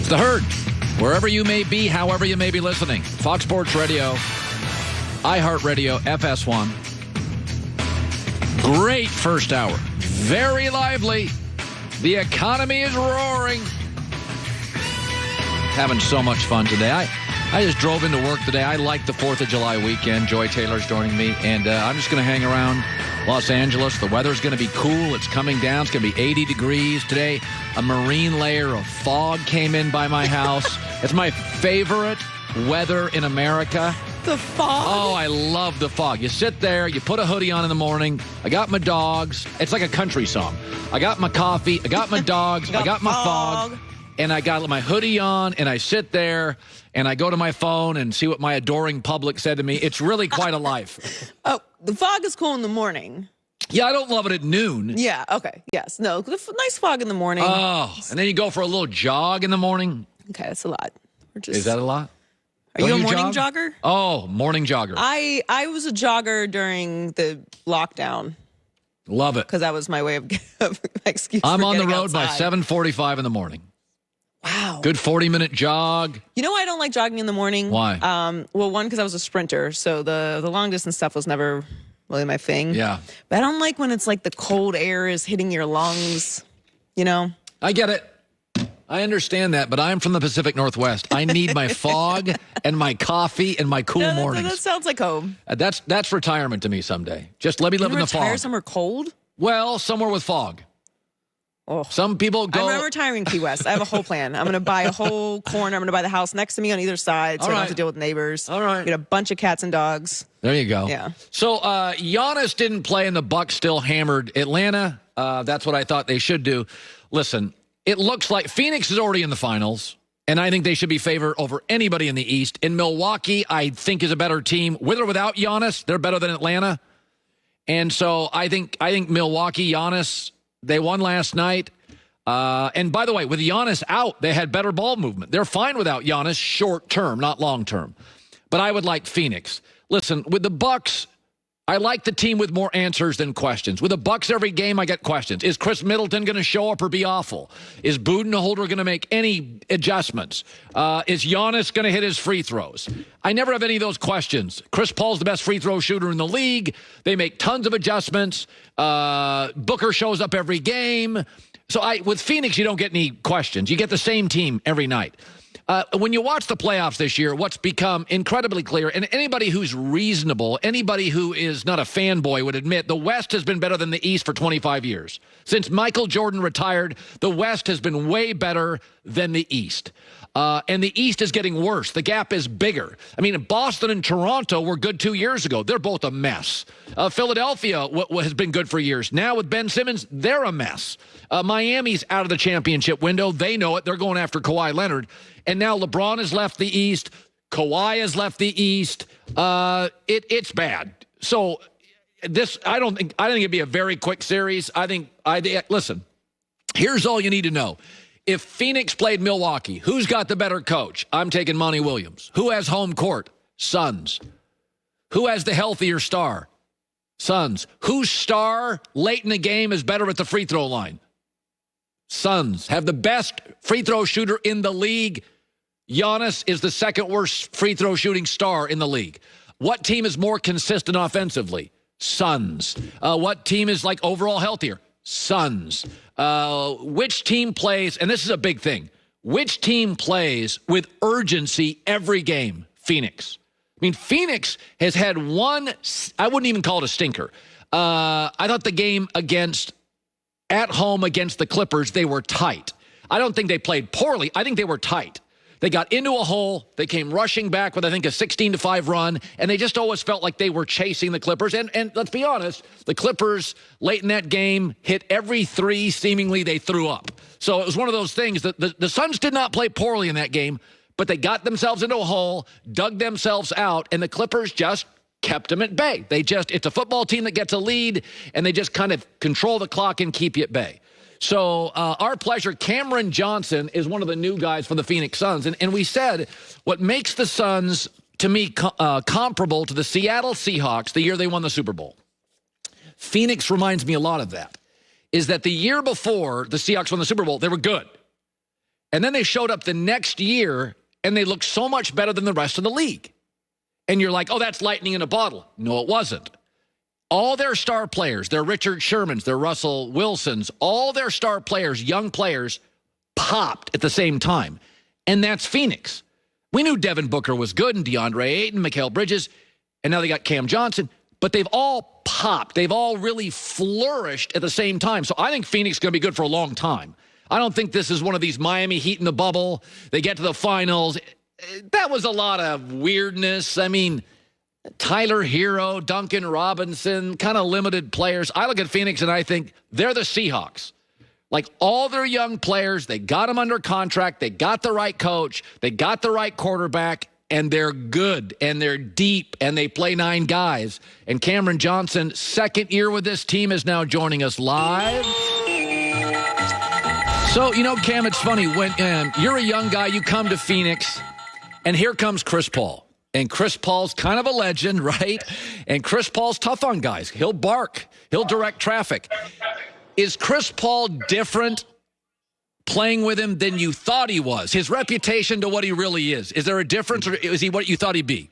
It's the Herd. Wherever you may be, however you may be listening. Fox Sports Radio, iHeartRadio, FS1. Great first hour. Very lively. The economy is roaring. Having so much fun today. I just drove into work today. I like the 4th of July weekend. Joy Taylor's joining me, and I'm just going to hang around Los Angeles. The weather's going to be cool. It's coming down. It's going to be 80 degrees today. A marine layer of fog came in by my house. It's my favorite weather in America. The fog? Oh, I love the fog. You sit there, you put a hoodie on in the morning. I got my dogs. It's like a country song. I got my coffee. I got my dogs. I got my fog. And I got my hoodie on, and I sit there, and I go to my phone and see what my adoring public said to me. It's really quite a life. Oh, the fog is cool in the morning. Yeah, I don't love it at noon. Yeah, okay. Yes. No, nice fog in the morning. Oh, and then you go for a little jog in the morning. Okay, that's a lot. Is that a lot? Are you a morning jogger? Oh, morning jogger. I was a jogger during the lockdown. Love it. Because that was my way of excuse. I'm on the road by 7:45 in the morning. Wow. Good 40-minute jog. You know why I don't like jogging in the morning? Why? Well, one, because I was a sprinter, so the long distance stuff was never really my thing. Yeah. But I don't like when it's like the cold air is hitting your lungs, you know? I get it. I understand that, but I'm from the Pacific Northwest. I need my fog and my coffee and my cool mornings. That sounds like home. That's retirement to me someday. Just let me live in the fog. Retire somewhere cold? Well, somewhere with fog. Oh. Some people go. I'm retiring Key West. I have a whole plan. I'm going to buy a whole corner. I'm going to buy the house next to me on either side, so I don't have to deal with neighbors. All right. Get a bunch of cats and dogs. There you go. Yeah. So Giannis didn't play, and the Bucks still hammered Atlanta. That's what I thought they should do. Listen, it looks like Phoenix is already in the finals, and I think they should be favored over anybody in the East. In Milwaukee, I think is a better team. With or without Giannis, they're better than Atlanta. And so I think Milwaukee, Giannis, they won last night. And by the way, with Giannis out, they had better ball movement. They're fine without Giannis short term, not long term. But I would like Phoenix. Listen, with the Bucks, I like the team with more answers than questions. With the Bucks, every game I get questions. Is Chris Middleton going to show up or be awful? Is Budenholzer going to make any adjustments? Is Giannis going to hit his free throws? I never have any of those questions. Chris Paul's the best free throw shooter in the league. They make tons of adjustments. Booker shows up every game. So with Phoenix, you don't get any questions. You get the same team every night. When you watch the playoffs this year, what's become incredibly clear, and anybody who's reasonable, anybody who is not a fanboy would admit, the West has been better than the East for 25 years. Since Michael Jordan retired, the West has been way better than the East. And the East is getting worse. The gap is bigger. I mean, Boston and Toronto were good 2 years ago. They're both a mess. Philadelphia has been good for years. Now with Ben Simmons, they're a mess. Miami's out of the championship window. They know it. They're going after Kawhi Leonard. And now LeBron has left the East. Kawhi has left the East. It's bad. So I don't think it'd be a very quick series. Listen, here's all you need to know. If Phoenix played Milwaukee, who's got the better coach? I'm taking Monty Williams. Who has home court? Suns. Who has the healthier star? Suns. Whose star late in the game is better at the free throw line? Suns. Have the best free throw shooter in the league. Giannis is the second worst free throw shooting star in the league. What team is more consistent offensively? Suns. What team is like overall healthier? Suns. Which team plays, and this is a big thing, which team plays with urgency every game? Phoenix. I mean, Phoenix has had one, I wouldn't even call it a stinker. I thought the game at home against the Clippers, they were tight. I don't think they played poorly. I think they were tight. They got into a hole. They came rushing back with, I think, a 16-5 run, and they just always felt like they were chasing the Clippers. And let's be honest, the Clippers, late in that game, hit every three seemingly they threw up. So it was one of those things that the Suns did not play poorly in that game, but they got themselves into a hole, dug themselves out, and the Clippers just kept them at bay. It's a football team that gets a lead, and they just kind of control the clock and keep you at bay. So our pleasure, Cameron Johnson is one of the new guys for the Phoenix Suns. And we said what makes the Suns, to me, comparable to the Seattle Seahawks the year they won the Super Bowl. Phoenix reminds me a lot of that, is that the year before the Seahawks won the Super Bowl, they were good. And then they showed up the next year, and they looked so much better than the rest of the league. And you're like, oh, that's lightning in a bottle. No, it wasn't. All their star players, their Richard Shermans, their Russell Wilsons, all their star players, young players, popped at the same time. And that's Phoenix. We knew Devin Booker was good and DeAndre Ayton, Mikal Bridges, and now they got Cam Johnson. But they've all popped. They've all really flourished at the same time. So I think Phoenix is going to be good for a long time. I don't think this is one of these Miami Heat in the bubble. They get to the finals. That was a lot of weirdness. I mean, Tyler Hero, Duncan Robinson, kind of limited players. I look at Phoenix and I think they're the Seahawks. Like all their young players, they got them under contract. They got the right coach. They got the right quarterback. And they're good, and they're deep, and they play 9 guys. And Cameron Johnson, second year with this team, is now joining us live. So, you know, Cam, it's funny. When you're a young guy, you come to Phoenix, and here comes Chris Paul. And Chris Paul's kind of a legend, right? And Chris Paul's tough on guys. He'll bark. He'll direct traffic. Is Chris Paul different playing with him than you thought he was? His reputation to what he really is. Is there a difference, or is he what you thought he'd be?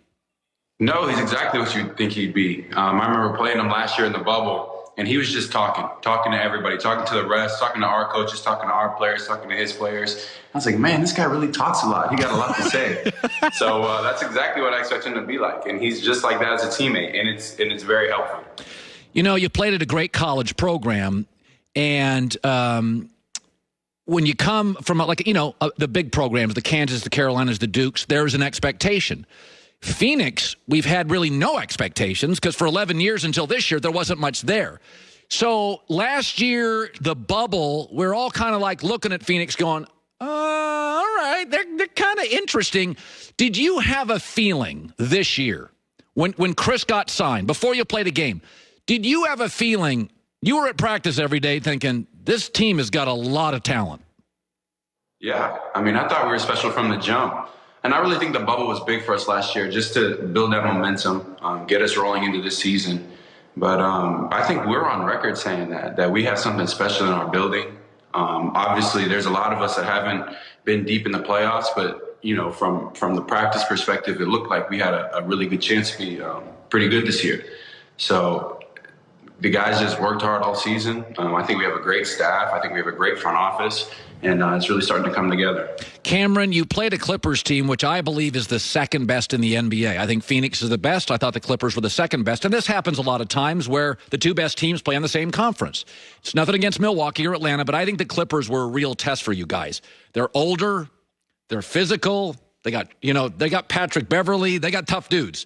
No, he's exactly what you think he'd be. I remember playing him last year in the bubble, and he was just talking to everybody, talking to the rest, talking to our coaches, talking to our players, talking to his players. I was like, man, this guy really talks a lot. He got a lot to say. So that's exactly what I expect him to be like. And he's just like that as a teammate, and it's very helpful. You know, you played at a great college program, and when you come from, the big programs, the Kansas, the Carolinas, the Dukes, there's an expectation. Phoenix, we've had really no expectations because for 11 years until this year, there wasn't much there. So last year, the bubble, we're all kind of like looking at Phoenix going, all right, they're kind of interesting. Did you have a feeling this year when Chris got signed, before you played a game, did you have a feeling you were at practice every day thinking, this team has got a lot of talent? Yeah. I mean, I thought we were special from the jump. And I really think the bubble was big for us last year, just to build that momentum, get us rolling into this season. But I think we're on record saying that we have something special in our building. Obviously, there's a lot of us that haven't been deep in the playoffs, but, you know, from the practice perspective, it looked like we had a really good chance to be pretty good this year. So the guys just worked hard all season. I think we have a great staff. I think we have a great front office, and it's really starting to come together. Cameron, you played a Clippers team, which I believe is the second best in the NBA. I think Phoenix is the best. I thought the Clippers were the second best. And this happens a lot of times where the two best teams play on the same conference. It's nothing against Milwaukee or Atlanta, but I think the Clippers were a real test for you guys. They're older. They're physical. They got Patrick Beverley. They got tough dudes.